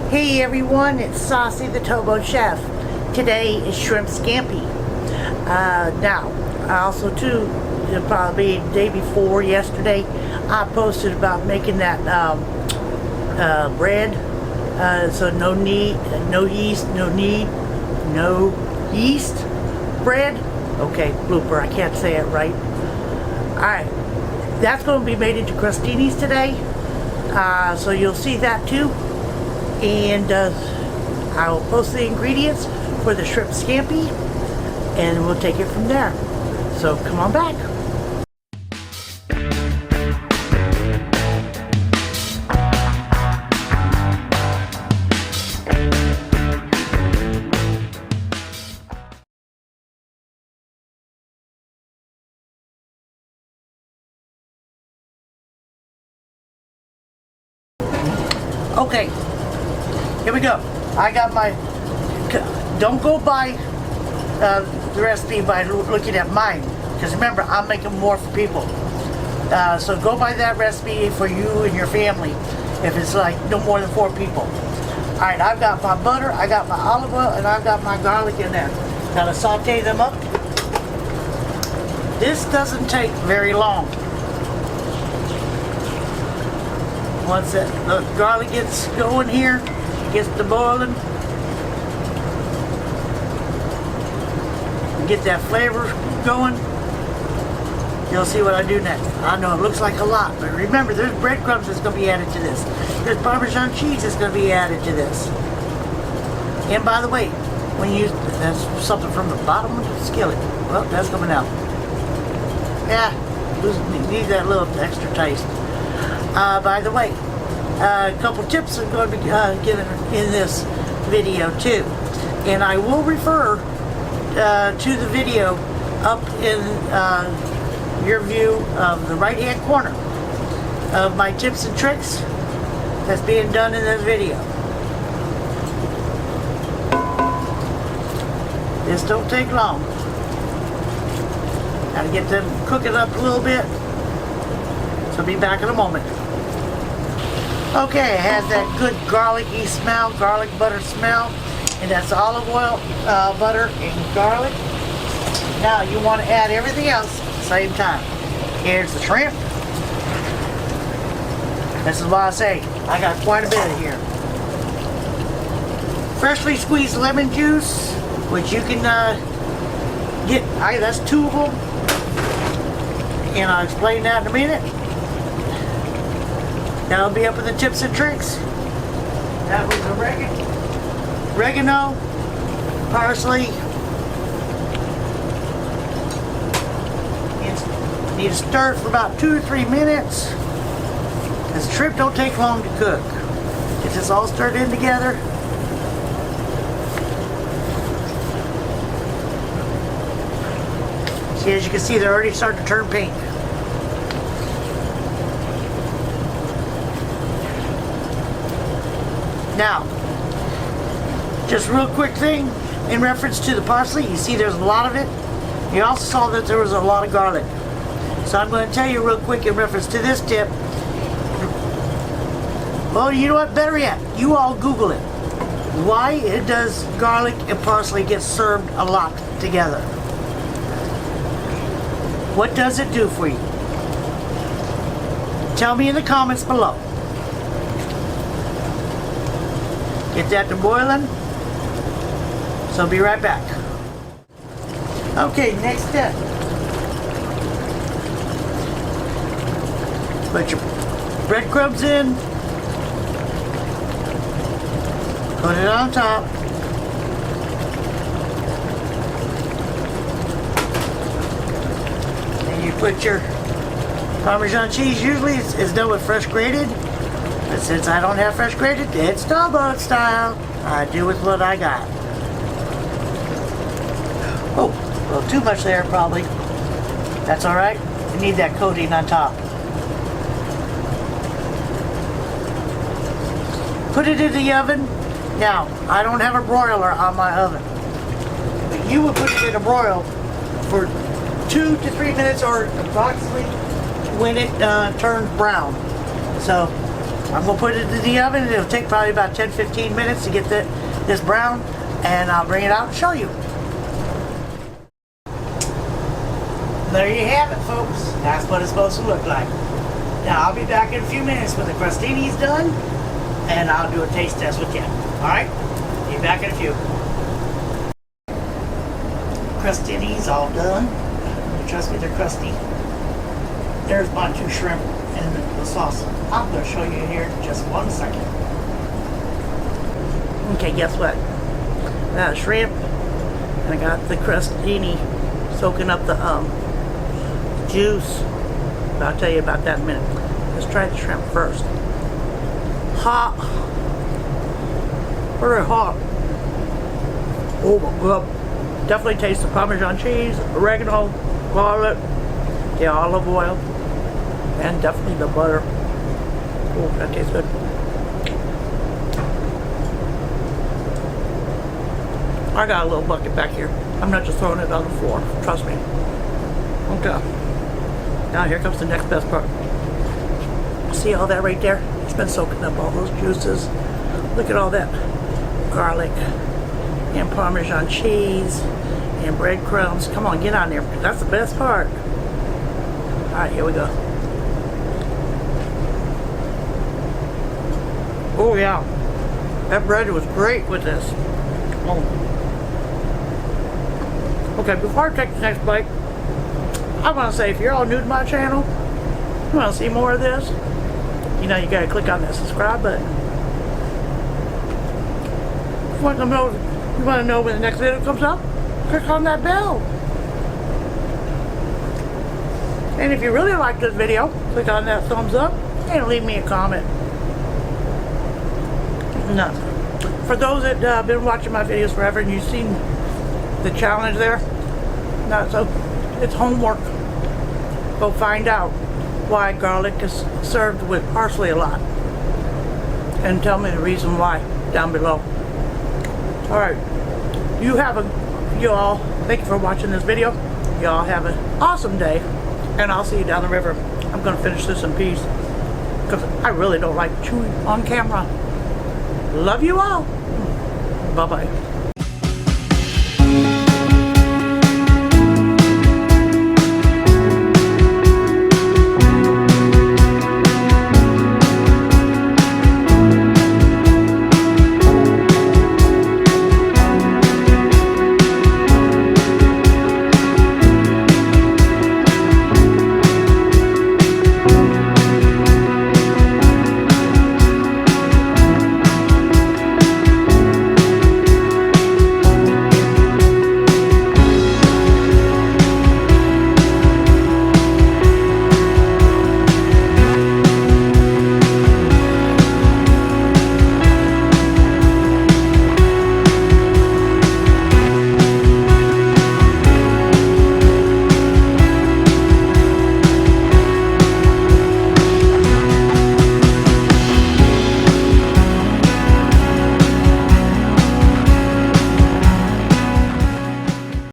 Hey everyone, it's Saucy the Towboat Chef. Today is Shrimp Scampi. Now, I also too, probably the day before yesterday, I posted about making that bread. So no yeast bread. Okay, blooper, I can't say it right. Alright, that's going to be made into Crustini's today. So you'll see that too. And I will post the ingredients for the Shrimp Scampi, and we'll take it from there. So come on back. Okay. Here we go. I got my, don't go by the recipe by looking at mine, because remember, I'm making more for people. So go by that recipe for you and your family, if it's like no more than 4 people. Alright, I've got my butter, I got my olive oil, and I've got my garlic in there. Gotta saute them up. This doesn't take very long. Once the garlic gets going here, gets to boiling, get that flavor going, you'll see what I do next. I know it looks like a lot, but remember, there's breadcrumbs that's going to be added to this. There's Parmesan cheese that's going to be added to this. And by the way, when you, that's something from the bottom of the skillet. Well, that's coming out. Yeah, need that little extra taste. By the way, a couple tips I'm going to be giving in this video too, and I will refer to the video up in your view of the right hand corner of my tips and tricks that's being done in this video. This don't take long. Gotta get them cooking up a little bit, so I'll be back in a moment. Okay, it has that good garlicky smell, garlic butter smell, and that's olive oil, butter, and garlic. Now you want to add everything else at the same time. Here's the shrimp. This is why I say I got quite a bit of here. Freshly squeezed lemon juice, which you can get. That's 2 of them, and I'll explain that in a minute. That'll be up in the tips and tricks. That was oregano, parsley. Need to stir it for about 2 or 3 minutes. This shrimp don't take long to cook. Get this all stirred in together. See, as you can see, they're already starting to turn pink. Now, just a real quick thing in reference to the parsley. You see there's a lot of it. You also saw that there was a lot of garlic. So I'm going to tell you real quick in reference to this tip. Well, you know what? Better yet, you all Google it. Why it does garlic and parsley get served a lot together? What does it do for you? Tell me in the comments below. Get that to boiling. So I'll be right back. Okay, next step. Put your breadcrumbs in. Put it on top. And you put your Parmesan cheese. Usually it's done with fresh grated. But since I don't have fresh grated, it's Towboat style. I do with what I got. Oh, a little too much there probably. That's alright. You need that coating on top. Put it in the oven. Now, I don't have a broiler on my oven. But you would put it in a broil for 2 to 3 minutes, or approximately when it turns brown. So I'm gonna put it in the oven. It'll take probably about 10-15 minutes to get this brown, and I'll bring it out and show you. There you have it, folks. That's what it's supposed to look like. Now I'll be back in a few minutes when the crustini's done, and I'll do a taste test with you. Alright? Be back in a few. Crustini's all done. Trust me, they're crusty. There's my 2 shrimp and the sauce. I'm going to show you here in just 1 second. Okay, guess what? I got shrimp, and I got the crustini soaking up the juice. I'll tell you about that in a minute. Let's try the shrimp first. Hot. Very hot. Oh my god. Definitely taste the Parmesan cheese, oregano, garlic, the olive oil, and definitely the butter. Oh, that tastes good. I got a little bucket back here. I'm not just throwing it on the floor. Trust me. Okay. Now here comes the next best part. See all that right there? It's been soaking up all those juices. Look at all that garlic and Parmesan cheese and breadcrumbs. Come on, get on there. That's the best part. Alright, here we go. Oh yeah. That bread was great with this. Oh. Okay, before I take the next bite, I want to say, if you're all new to my channel, you want to see more of this, you know, you got to click on that subscribe button. If you want to know when the next video comes up, click on that bell. And if you really like this video, click on that thumbs up and leave me a comment. Now, for those that have been watching my videos forever and you've seen the challenge there, no, so it's homework. Go find out why garlic is served with parsley a lot, and tell me the reason why down below. Alright, you all, thank you for watching this video. You all have an awesome day, and I'll see you down the river. I'm going to finish this in peace, because I really don't like chewing on camera. Love you all. Bye-bye.